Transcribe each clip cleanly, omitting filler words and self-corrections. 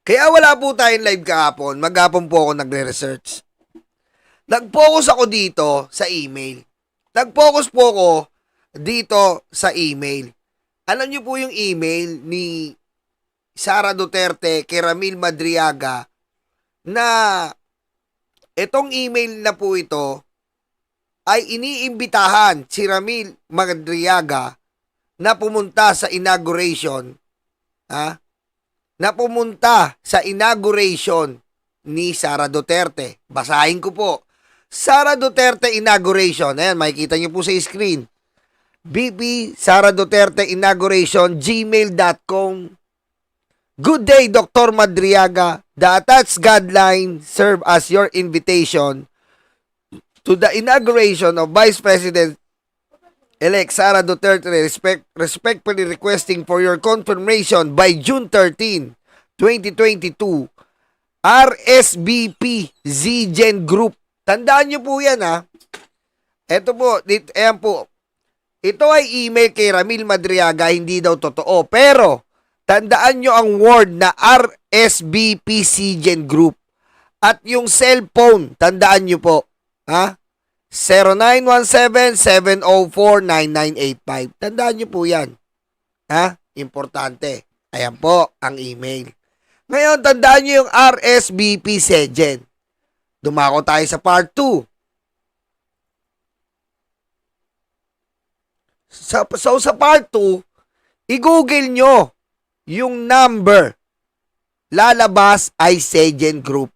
Kaya wala po tayong live kahapon. Maghapon po ako nagre-research. Nag-focus ako dito sa email. Nag-focus po ako dito sa email. Alam niyo po yung email ni Sara Duterte kay Ramil Madriaga na itong email na po ito ay iniimbitahan si Ramil Madriaga na pumunta sa inauguration, na pumunta sa inauguration ni Sara Duterte. Basahin ko po. Sara Duterte inauguration. Ayan, makikita niyo po sa screen. BP Sara Duterte inauguration gmail.com. Good day, Dr. Madriaga. The attached guideline serve as your invitation to the inauguration of Vice President-elect Sara Duterte, respectfully requesting for your confirmation by June 13, 2022. RSVP ZGen Group. Tandaan nyo po yan, ha. Ito po, ayan po. Ito ay email kay Ramil Madriaga, hindi daw totoo. Pero, tandaan nyo ang word na RSVP ZGen Group. At yung cellphone, tandaan nyo po, ha? 0917-704-9985. Tandaan nyo po yan. Ha? Importante. Ayan po ang email. Ngayon, tandaan nyo yung RSVP ZGen. Dumako tayo sa part 2. So, sa part 2, i-google nyo yung number. Lalabas ay ZGen Group.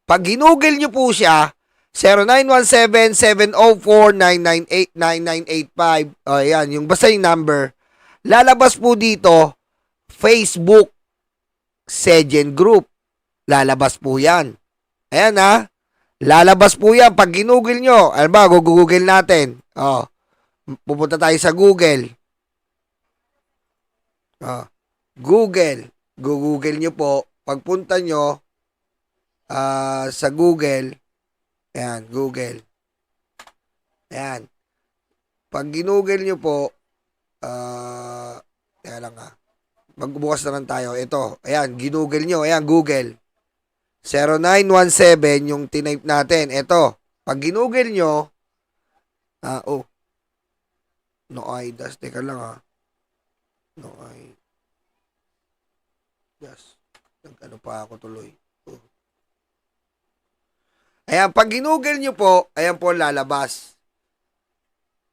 Pag ginoogle nyo po siya, 0917-704-9985. O, yan. Yung basta yung number. Lalabas po dito, Facebook ZGen Group. Lalabas po yan. Ayan, ha. Lalabas po yan. Pag ginoogle nyo, alam ba, google natin. O, pupunta tayo sa Google. O, Google. Google nyo po. Pagpunta nyo sa Google, ayan, Google. Ayan. Pag ginoogle nyo po, ayan lang, ha. Magbubukas na lang tayo. Ito, ayan, ginoogle nyo. Ayan, Google. 0917 yung tinype natin. Ito, pag ginoogle nyo, no IDAS. Teka lang, ha. No IDAS. Nag-ano pa ako tuloy. Ayan, pag ginoogle nyo po, ayan po lalabas.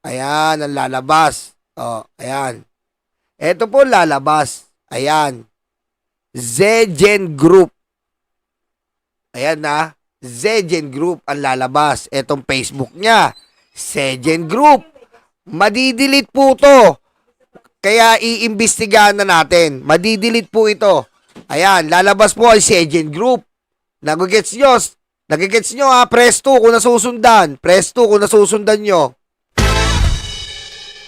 Ayan, ang lalabas. O, ayan. Ito po lalabas. Ayan. ZGen Group. Ayan na. ZGen Group ang lalabas. Etong Facebook niya. ZGen Group. Madidelete po to. Kaya iimbestigahan na natin. Madidelete po ito. Ayan, lalabas po ang ZGen Group. Nagigets nyo? Nagigets nyo, ha? Press 2 kung nasusundan. Press 2 kung nasusundan nyo.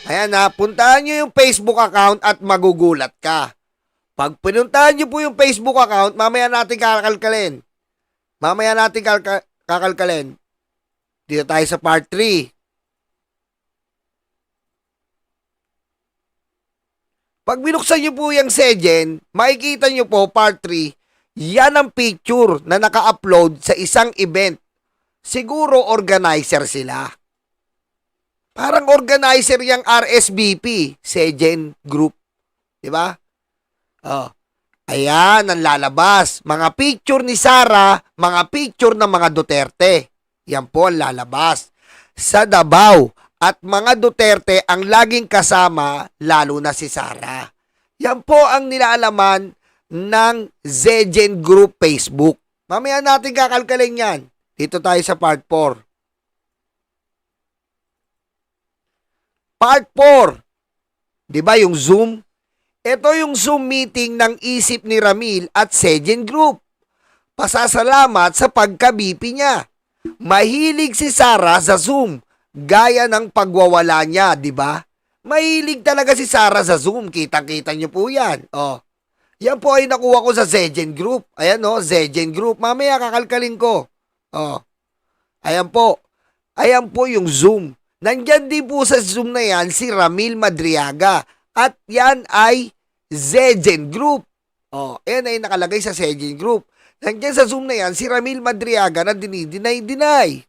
Ayan, ha? Puntahan nyo yung Facebook account at magugulat ka. Pag pinuntahan nyo po yung Facebook account, mamaya natin kakalkalin. Dito tayo sa part 3. Pag binuksan nyo po yung ZGen, makikita nyo po part 3, yan ang picture na naka-upload sa isang event. Siguro organizer sila. Parang organizer yung RSVP, ZGen Group. Diba? Oh. Ayan, ang lalabas. Mga picture ni Sara, mga picture ng mga Duterte. Yan po ang lalabas. Sa Davao. At mga Duterte ang laging kasama, lalo na si Sara. Yan po ang nilaalaman ng ZGen Group Facebook. Mamaya natin kakalkalin yan. Dito tayo sa part 4. Part 4. Diba yung Zoom? Ito yung Zoom meeting ng isip ni Ramil at ZGen Group. Pasasalamat sa pagka-BP niya. Mahilig si Sara sa Zoom. Gaya ng pagwawala niya, diba? Mahilig talaga si Sara sa Zoom. Kitang-kita niyo po yan. Oh. Yan po ay nakuha ko sa ZGen Group. Ayan, oh, ZGen Group. Mamaya kakalkalin ko. Oh. Ayan po. Ayan po yung Zoom. Nandyan din po sa Zoom na yan si Ramil Madriaga. At yan ay ZGen Group. Oh, ayan ay nakalagay sa Sejen Group. Nandiyan sa Zoom na yan, si Ramil Madriaga na dinideny-deny.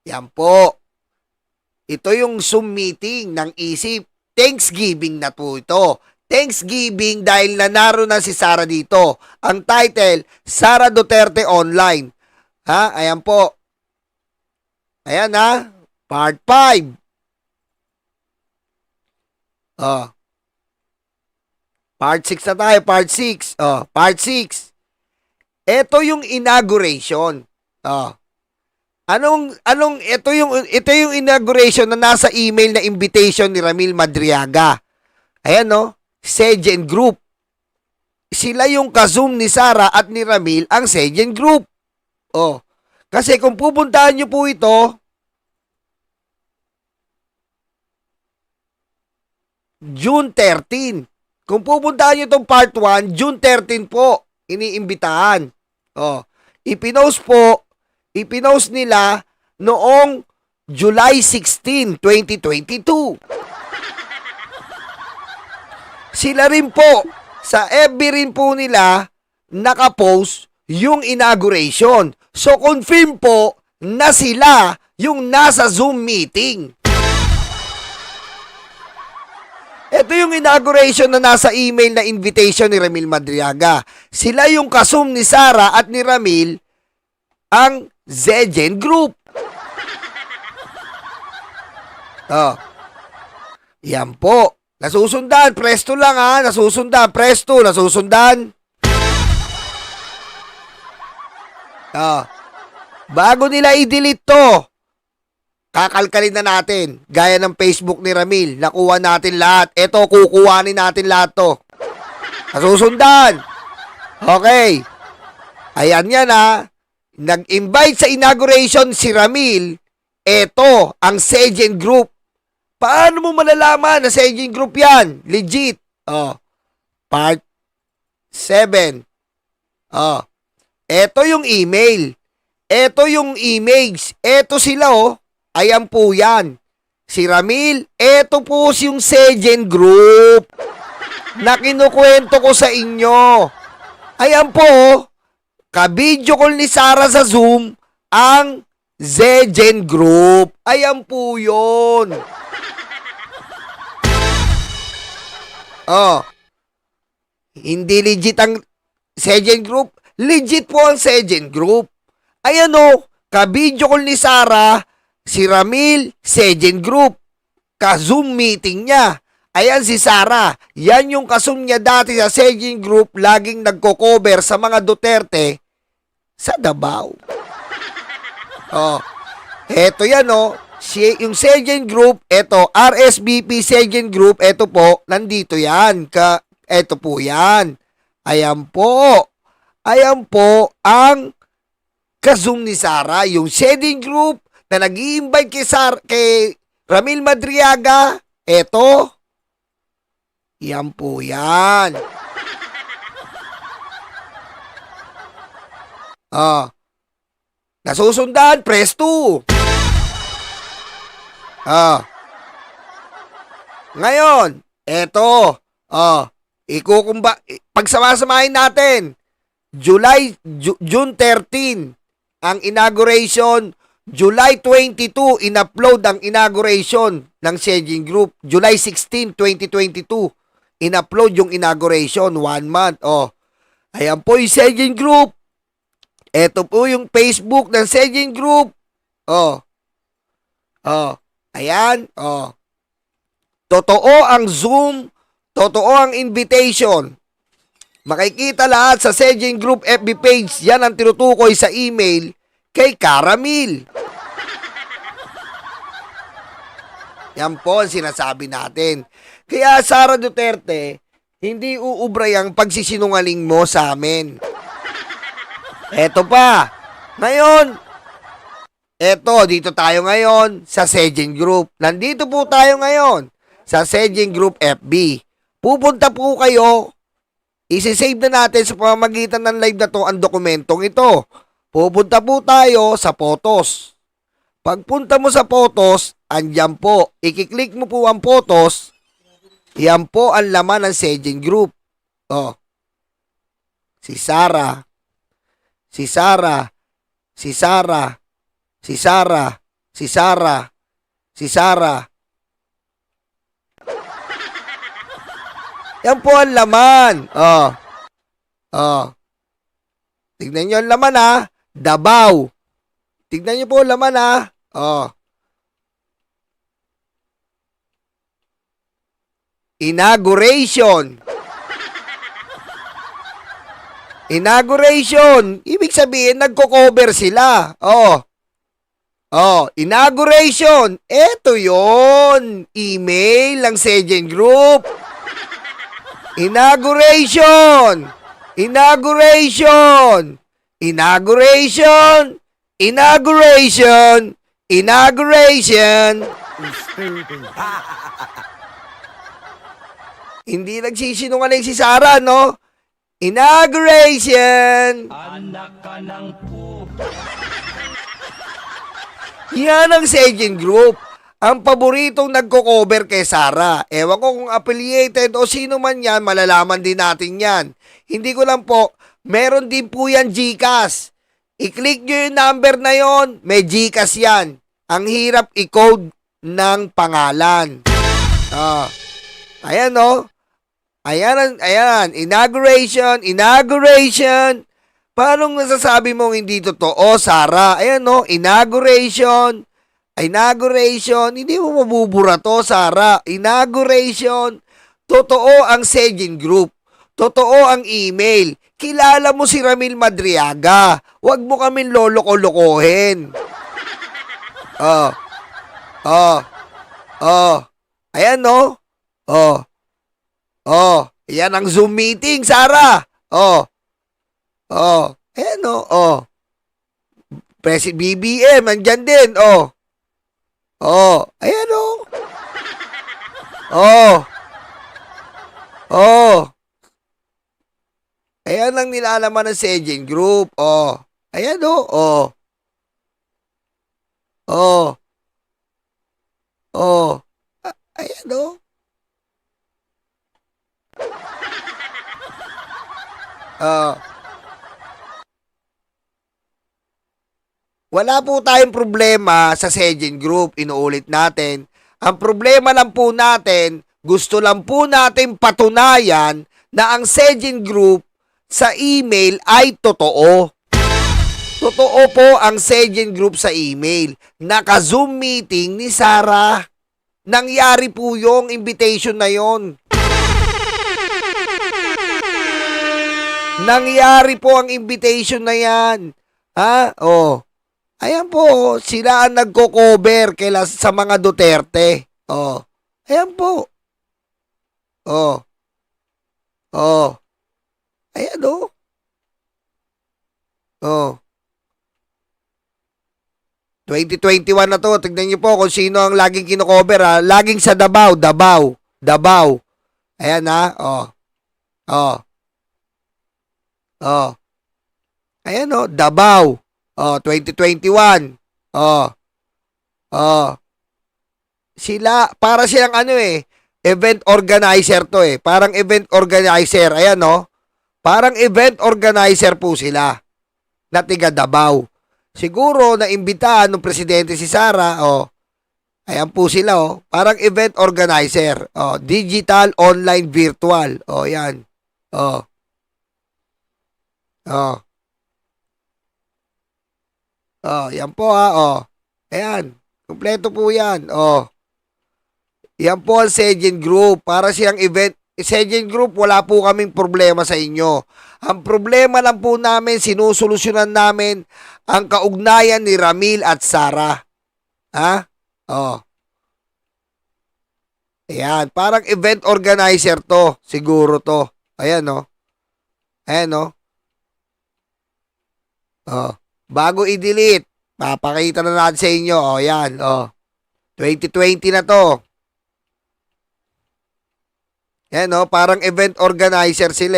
Yan po. Ito yung Zoom meeting ng ISIP. Thanksgiving na po ito. Thanksgiving dahil nanaro na si Sara dito. Ang title, Sara Duterte Online. Ayan po. Ayan part 5. Part 6 na tayo, part 6. Part 6. Ito yung inauguration. Ito yung inauguration na nasa email na invitation ni Ramil Madriaga. Ayan Sejen Group. Sila yung ka-Zoom ni Sara at ni Ramil ang Sejen Group. Kasi kung pupuntahan nyo po ito, June 13. Kung pupuntahan nyo itong part 1, June 13 po, iniimbitahan. Ipinost nila noong July 16, 2022. Sila rin po, sa FB rin po nila, nakapost yung inauguration. So, confirm po na sila yung nasa Zoom meeting. Ito yung inauguration na nasa email na invitation ni Ramil Madriaga. Sila yung ka-Zoom ni Sara at ni Ramil, ang Sejen Group. Yan po. Nasusundan. Presto lang Nasusundan. Presto. Nasusundan. Bago nila i-delete to, kakalkalin na natin. Gaya ng Facebook ni Ramil. Nakuha natin lahat. Ito, kukuhanin natin lahat to. Nasusundan. Okay. Ayan yan Nag-invite sa inauguration si Ramil. Ito, ang Sejen Group. Paano mo malalaman na Sejen Group yan? Legit. Part 7. Ito yung email. Ito yung image. Ito sila Ayan po yan. Si Ramil, ito po yung Sejen Group na kinukwento ko sa inyo. Ayan po, ka-video call ni Sara sa Zoom ang Sejen Group. Ayan po yun. Hindi legit ang Sejen Group. Legit po ang Sejen Group. Ayan ka-video call ni Sara, si Ramil, Sejen Group. Ka-Zoom meeting niya. Ayan si Sara. Yan yung ka-Zoom niya dati sa Sejen Group, laging nagko-cover sa mga Duterte sa Davao. Eto yan yung Sejen Group, eto, RSVP Sejen Group, eto po, nandito yan. Eto po yan. Ayan po. Ayan po ang ka-Zoom ni Sara, yung Sejen Group na nag-i-invite kay Ramil Madriaga. Eto. Yan po yan. Nasusundan, press 2. Ngayon, eto. Pagsama-samahin natin. June 13 ang inauguration. July 22 in-upload ang inauguration ng Sejen Group. July 16, 2022 in-upload yung inauguration, 1 month. Ayan po yung Sejen Group. Ito po yung Facebook ng Sejen Group. Ayan. Totoo ang Zoom. Totoo ang invitation. Makikita lahat sa Sejen Group FB page. Yan ang tinutukoy sa email kay Caramil. Yan po ang sinasabi natin. Kaya Sara Duterte, hindi uubray ang pagsisinungaling mo sa amin. Eto pa. Ngayon, dito tayo ngayon sa Sejen Group. Nandito po tayo ngayon sa Sejen Group FB. Pupunta po kayo. Isi-save na natin sa pamamagitan ng live na to ang dokumentong ito. Pupunta po tayo sa photos. Pagpunta mo sa photos, andyan po. I-click mo po ang photos. Yan po ang laman ng Sejin Group. Oh. Si Sara. Si Sara. Si Sara. Si Sara. Si Sara. Si Sara. Yan po ang laman. Oh. Oh. Tignan nyo ang laman ha. Davao. Tignan nyo po ang laman ha. Oh. Inauguration. Inauguration. Ibig sabihin, nagko-cover sila. Oh. Oh, inauguration. Eto yon. Email ng Sejin Group. Inauguration. Inauguration. Inauguration. Inauguration. Inauguration. Hindi nagsisinungaling si Sara, no? Inauguration. Anak ka ng po. Yan ang Sejin Group. Ang paboritong nagko-cover kay Sara. Ewan ko kung affiliated o sino man yan, malalaman din natin yan. Hindi ko lang po, meron din po yan GCash. I-click nyo yung number na yon, may GCash yan. Ang hirap i-code ng pangalan. Ayan o. Ayan. Inauguration. Paano nasasabi mong hindi totoo, Sara? Ayan o, inauguration. Hindi mo mabubura to, Sara. Inauguration. Totoo ang Sejin Group. Totoo ang email. Kilala mo si Ramil Madriaga. Huwag mo kaming loloko-lokohin. Ayan no. Ayan ang Zoom meeting, Sara. Ayan no. BBM, andyan din, ayan ayan ang nilalaman ng Sejin Group, ayan ayan wala po tayong problema sa Sejin Group, inuulit natin. Ang problema lang po natin, gusto lang po natin patunayan na ang Sejin Group sa email ay totoo. Totoo po ang Sejin Group sa email. Naka-Zoom meeting ni Sara. Nangyari po yung invitation na yon. Nangyari po ang invitation na yan. Ha? Ayan po, sila ang nagko-cover sa mga Duterte. Ayan po. Ayan o. 2021 na to. Tignan niyo po kung sino ang laging kino-cover ha. Laging sa Davao. Ayan ha. Ayan o, Davao. 2021. Sila, para silang event organizer to Parang event organizer. Ayan parang event organizer po sila. Na tiga Davao. Siguro, naimbitahan ng presidente si Sara, ayan po sila, parang event organizer. Digital, online, virtual. Yan. Yan po Ayan. Kompleto po yan. Yan po ang Sejin Group. Para siyang event. Sejin Group, wala po kaming problema sa inyo. Ang problema lang po namin, sinusolusyonan namin ang kaugnayan ni Ramil at Sara. Ha? Ayan. Parang event organizer to. Siguro to. Ayan Ayan bago i-delete, papakita na natin sa inyo. Yan. 2020 na to. Yan parang event organizer sila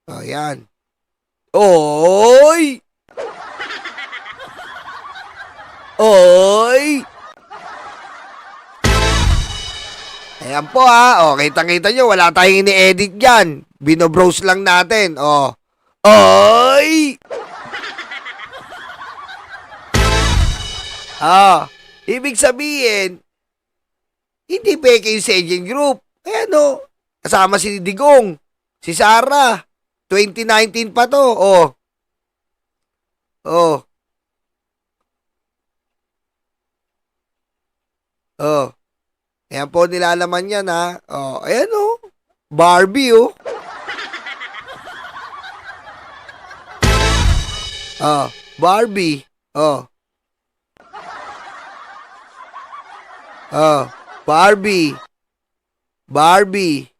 O, yan. Oy! Oy! Ayan po ha. O, kitang-kita nyo, wala tayong ini-edit dyan. Binobrowse lang natin. O. Oy! Ibig sabihin, hindi peke yung Sejen Group. Ayan o. Kasama si Digong. Si Sarah. 2019 pa to. O. O. O. Ayan po nilalaman yan ha. O. Ayan o. Barbie o. O. Barbie. O. Barbie. Barbie.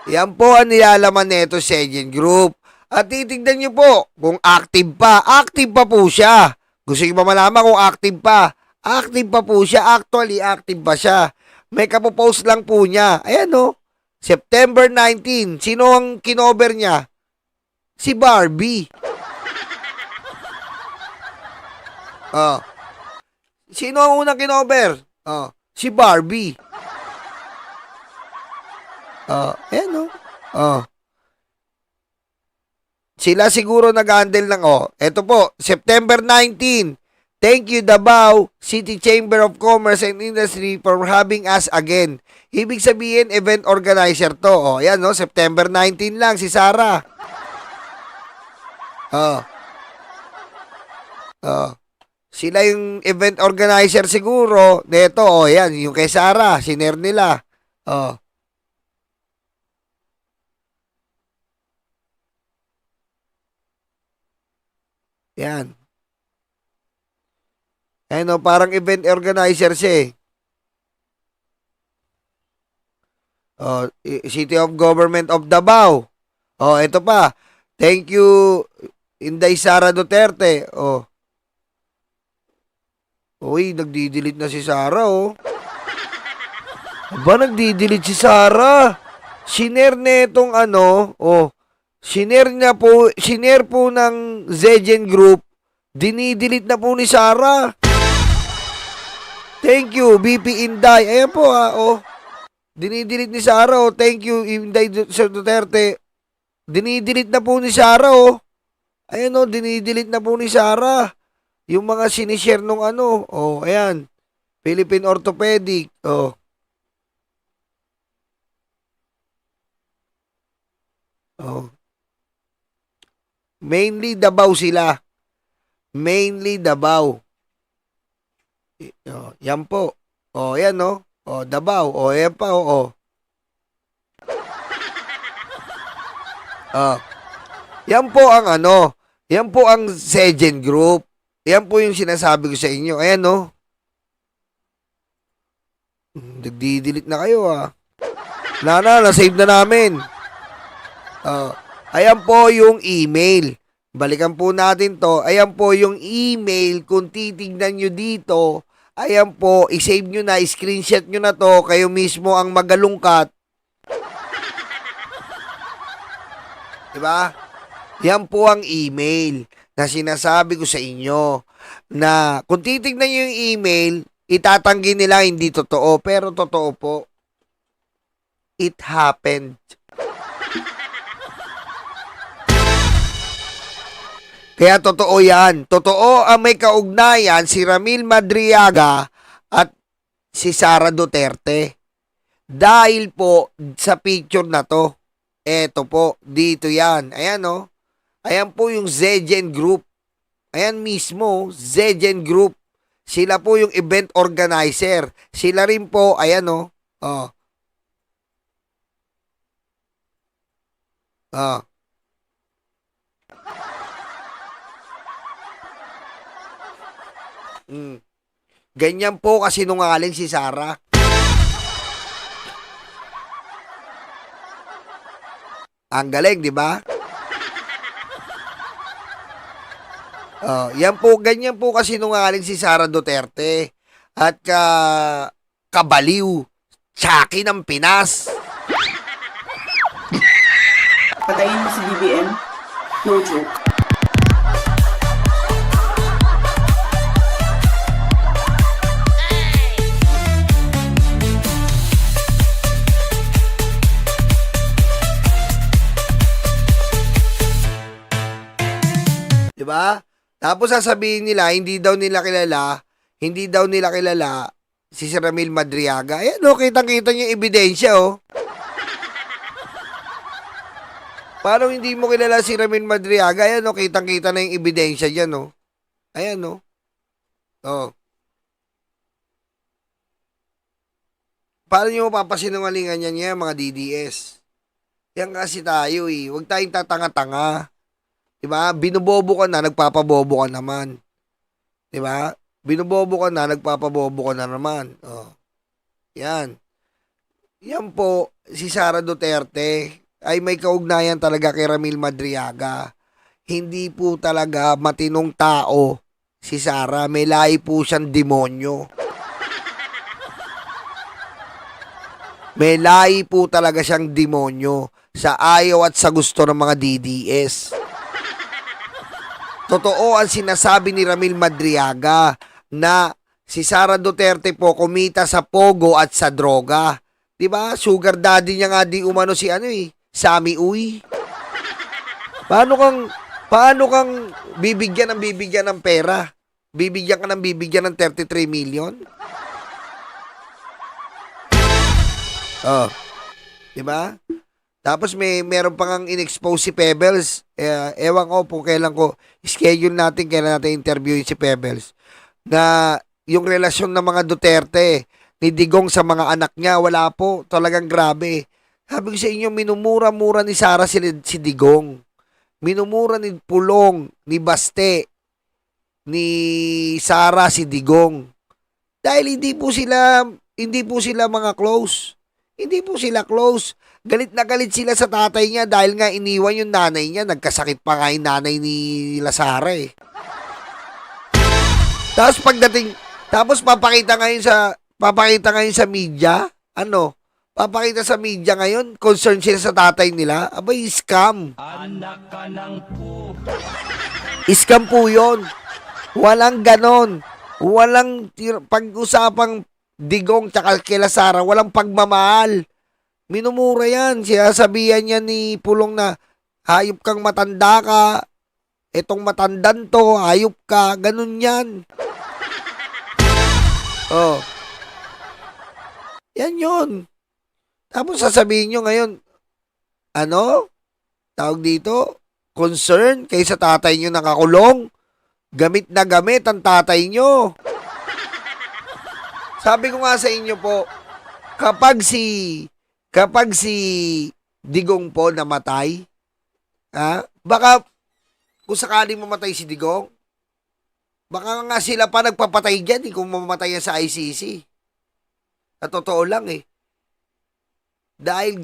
Yan po ang nilalaman nito sa Sejen Group. At titignan nyo po kung active pa. Active pa po siya. Gusto nyo ba malaman kung active pa? Active pa po siya. Actually, active pa siya. May kapopost lang po niya. Ayan o. September 19. Sino ang kinover niya? Si Barbie. Sino ang unang kinover? Si Barbie. Ayan o. Sila siguro nag-handle ng Ito po, September 19. Thank you Davao City Chamber of Commerce and Industry for having us again. Ibig sabihin, event organizer to. Ayan o, September 19 lang si Sarah. Sila yung event organizer siguro. Neto, yan, yung kay Sarah, siner nila. Yan. Ayun parang event organizer siya City of Government of Davao. Ito pa. Thank you, Inday Sara Duterte. Uy, nagdi-delete na si Sara, Aba, nagdi-delete si Sara. Shiner netong shiner po ng Sejen Group. Dinidelete na po ni Sara. Thank you, BP Inday. Ayan po Dinidelete ni Sara, Thank you, Inday Duterte. Dinidelete na po ni Sara, Ayan, dinidelete na po ni Sara. Yung mga sinishare nung ayan. Philippine Orthopedic, Mainly Davao sila. Mainly Davao. Yan po. Yan Davao. Yan pa Yan po ang yan po ang Sejen Group. Yan po yung sinasabi ko sa inyo. Ayan nagdi-delete na kayo na-save na namin. Ayan po yung email. Balikan po natin to. Ayan po yung email. Kung titignan nyo dito, ayan po, isave nyo na, screenshot nyo na to. Kayo mismo ang magalungkat. Diba? Yan po ang email na sinasabi ko sa inyo. Na kung titignan nyo yung email, itatanggi nila hindi totoo. Pero totoo po. It happened. Kaya totoo yan. Totoo ang may kaugnayan si Ramil Madriaga at si Sara Duterte. Dahil po sa picture na to. Eto po, dito yan. Ayan Ayan po yung Sejen Group. Ayan mismo, Sejen Group. Sila po yung event organizer. Sila rin po, ayan Ganyan po kasi nungaling si Sara. Ang galing, di ba? Yan po, ganyan po kasi nungaling si Sara Duterte. At kabaliw, tsaki ng Pinas. Patayin mo si BBM? No joke. Di ba? Tapos sasabihin nila, hindi daw nila kilala si Sir Ramil Madriaga. Ayan, oh, kitang-kita niyo yung ebidensya, oh. Paano hindi mo kilala si Ramil Madriaga? Ayan, oh, kitang-kita na yung ebidensya dyan, oh. Ayan, oh. Oh. Paano nyo mapapasinungalingan yan, mga DDS? Yan kasi tayo, eh. Huwag tayong tatanga-tanga. Diba? Binubobo ka na, nagpapabobo ka naman. Diba? Binubobo ka na, nagpapabobo ka na naman. Oh. Yan. Yan po, si Sara Duterte ay may kaugnayan talaga kay Ramil Madriaga. Hindi po talaga matinong tao si Sara. May lahi po siyang demonyo. May lahi po talaga siyang demonyo sa ayaw at sa gusto ng mga DDS. Totoo ang sinasabi ni Ramil Madriaga na si Sara Duterte po kumita sa pogo at sa droga. 'Di ba? Sugar daddy niya nga di umano si Sammy Uy. Paano kang bibigyan ng pera? Bibigyan ka ng 33 million? Oh. 'Di ba? Tapos meron pa ngang in-expose si Pebbles. Ewan ko kung kailan ko schedule natin, kailan natin interviewin si Pebbles. Na yung relasyon ng mga Duterte ni Digong sa mga anak niya, wala po. Talagang grabe. Sabi ko sa inyo, minumura-mura ni Sara si Digong. Minumura ni Pulong, ni Baste, ni Sara si Digong. Dahil hindi po sila mga close. Hindi po sila close. Galit na galit sila sa tatay niya dahil nga iniwan yung nanay niya. Nagkasakit pa nga yung nanay ni Sara eh. Tapos papakita ngayon sa media, papakita sa media ngayon, concerned sila sa tatay nila. Abay, scam. Anak ka ng po. Scam po yun. Walang ganon. Walang pag-usapang Digong tsaka kila Sara, walang pagmamahal. Minumura yan. Sinasabihan niya ni Pulong na hayop kang matanda ka. Etong matandan to, hayop ka. Ganun yan. Oh. Yan yun. Tapos sasabihin nyo ngayon, tawag dito, concern kay sa tatay nyo nakakulong. Gamit na gamit ang tatay nyo. Sabi ko nga sa inyo po, kapag si Digong po namatay, baka kung sakaling mamatay si Digong, baka nga sila pa nagpapatay dyan kung mamatay yan sa ICC. At totoo lang Dahil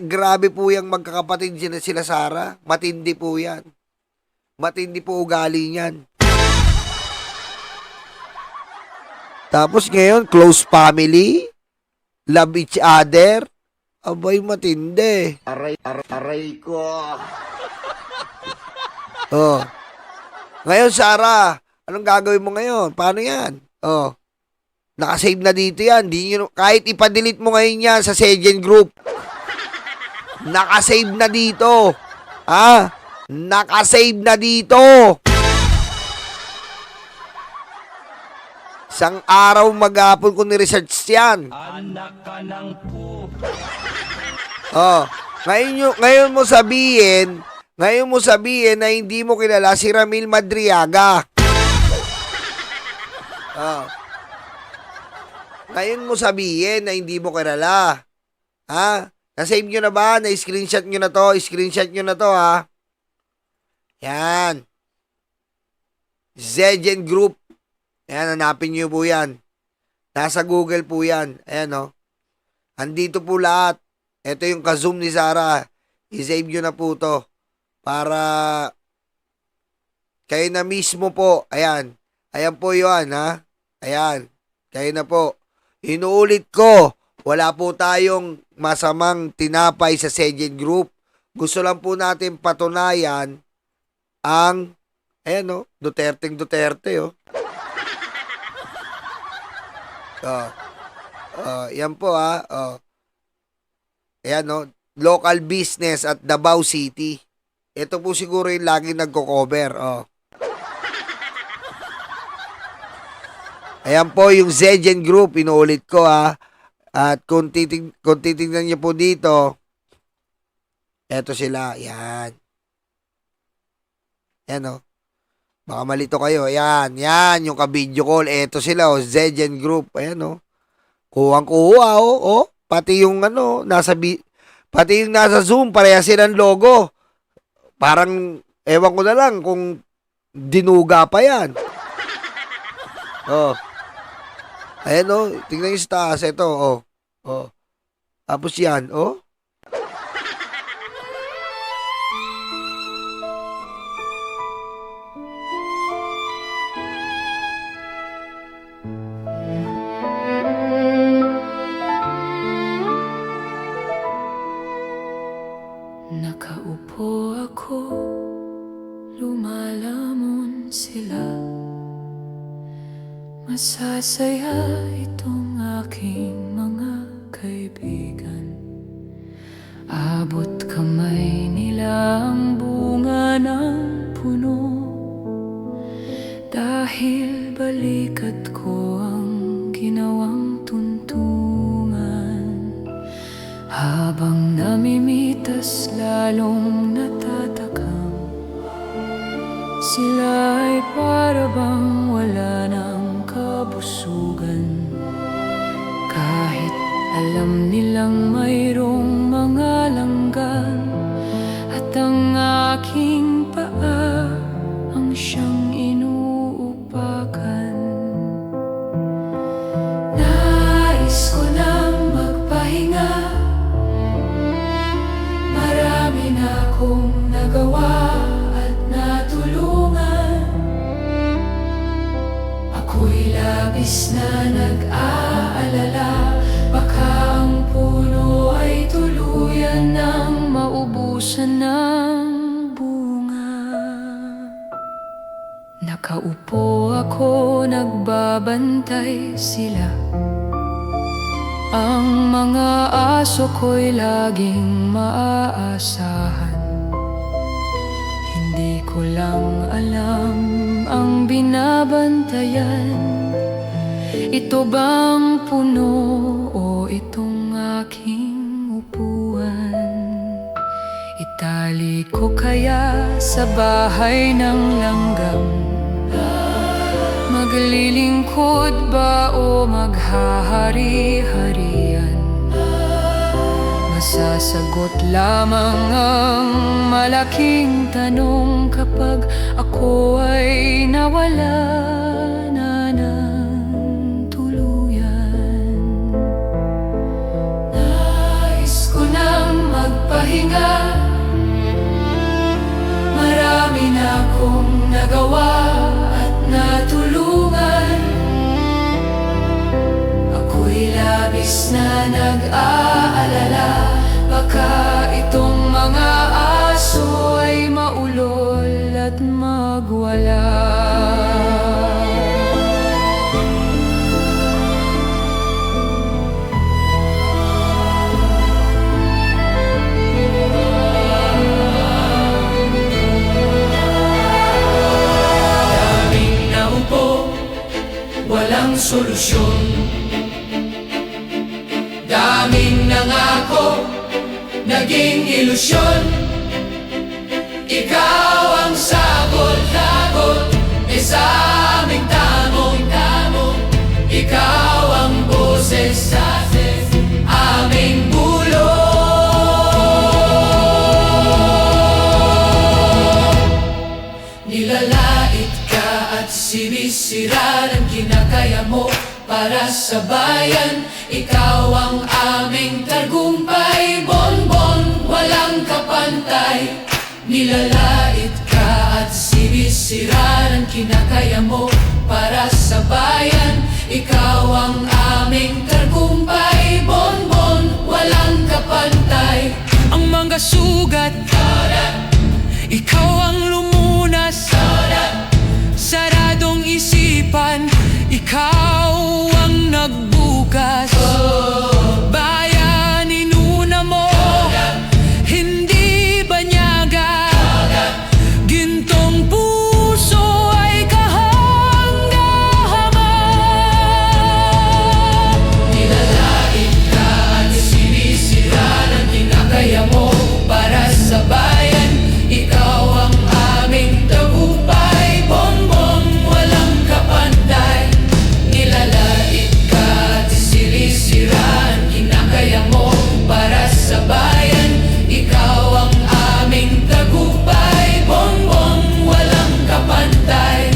grabe po yung magkakapatid sila Sara. Matindi po yan. Matindi po ugali niyan. Tapos ngayon, close family, love each other. Abay, matindi. Aray ko. Oh. Ngayon, Sara, anong gagawin mo ngayon? Paano yan? Oh. Nakasave na dito yan. Kahit ipadelete mo ngayon yan sa Sejen Group. Nakasave na dito. Nakasave na dito. Isang araw maghapon ko ni-research yan. Anak ka ng po. Oh, ngayon mo sabihin na hindi mo kilala si Ramil Madriaga. Oh. Ngayon mo sabihin na hindi mo kilala. Na-save nyo na ba? Na-screenshot nyo na to? Screenshot nyo na to, Yan. Zejen Group. Ayan, hanapin nyo po yan. Nasa Google po yan. Ayan, andito po lahat. Ito yung ka-zoom ni Sara. I-save nyo na po to. Para kayo na mismo po. Ayan. Ayan po yun, Ayan. Kayo na po. Inuulit ko. Wala po tayong masamang tinapay sa Sejen Group. Gusto lang po natin patunayan ang, ayan o, Duterte o. Yan po ayan o, local business at Davao City. Ito po siguro yung laging nagko-cover. Ayan po yung Zejen Group, inuulit ko At kung titignan niyo po dito, eto sila, yan. Yan o. Baka malito kayo. Yan yung ka-video call. Eto sila Zejen Group. Ayan o. Kuwang-kuha Pati yung pati yung nasa Zoom, pareha silang logo. Parang, ewan ko na lang kung dinuga pa yan. Ayan tingnan yung sa taas. Ito, Tapos yan, Nakaupo ako, lumalamon sila. Masasaya itong aking mga kaibigan. Abot kamay nila ang bunga ng puno. Dahil balikat ko ang ginawang tuntungan. Habang namimitas lalong natatakam, sila ay para bang wala ng kabusugan. Kahit alam nilang mayroong mga langgan, at ang aking paa ang siyang inuupakan. Nais ko nang magpahinga, marami na akong nagawa at natulungan. Ako'y labis na nag-aalala, baka ang puno ay tuluyan nang maubusan ng bunga. Nakaupo ako, nagbabantay sila. Ang mga aso ko'y laging maaasahan. Hindi ko lang alam ang binabantayan. Ito bang puno o itong aking upuan? Itali ko kaya sa bahay ng langgam? Maglilingkod ba o maghahari-harian? Masasagot lamang ang malaking tanong kapag ako ay nawala na ng tuluyan. Nais ko nang magpahinga, marami na akong nagawa at natulungan. Ako'y labis na nag-aalala, baka itong mga aso ay maulol at magwala. Daming naupo, walang solusyon. Daming nangako, naging ilusyon. Ikaw ang sagot-sagot sa aming tamong-tamong. Ikaw ang boses sa aming bulong. Nilalait ka at sinisira ng kinakaya mo para sa bayan. Ikaw ang aming tagumpay, bonbon, walang kapantay. Nilalait ka at sinisira ng kinakaya mo para sa bayan. Ikaw ang aming tagumpay, bonbon, walang kapantay. Ang mga kasugat. Ikaw ang lumunas, saradong isipan. Ikaw ang nagbukas. Bayan, inuna mo, hindi banyaga. Gintong puso ay kahanga-hanga. Nilalait ka at sinisira ng kinakaya mo para sa bayan. Ikaw ang aming tagumpay, bongbong walang kapantay. Nilalait ka at sinisira ang kinakaya mo para sa bayan. Ikaw ang aming tagumpay, bongbong walang kapantay.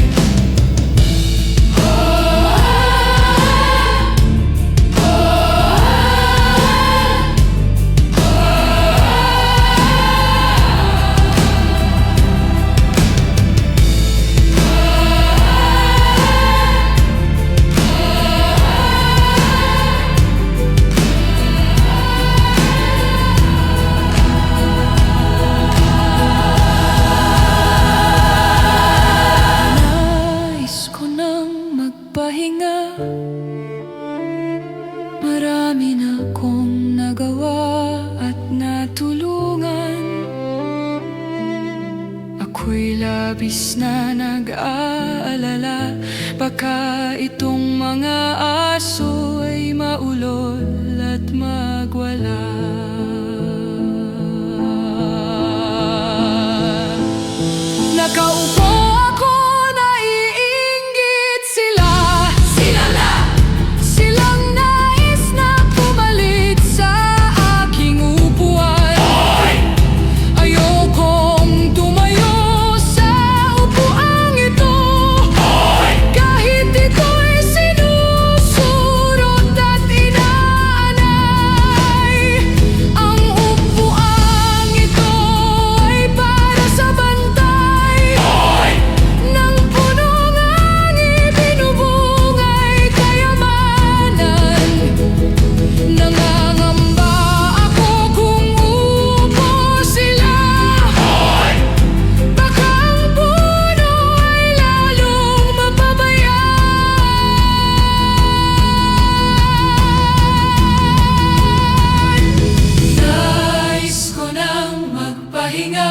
Nais ko nang magpahinga. Marami na kong nagawa at natulungan. Ako'y labis na nag-aalala. Baka itong mga aso ay maulol at magwala. Nakaupo ako, naiinggit sila. Silang nais na pumalit sa aking upuan. Ayokong tumayo sa upuang ito. Kahit ito'y sinusurot at inaanay. Ang upuang ito ay para sa bantay ng punong ang ibinubungay kayamanan. Nangangamba ako kung upo sila. Baka ang puno ay lalong mapabayaan. Nais ko nang magpahinga.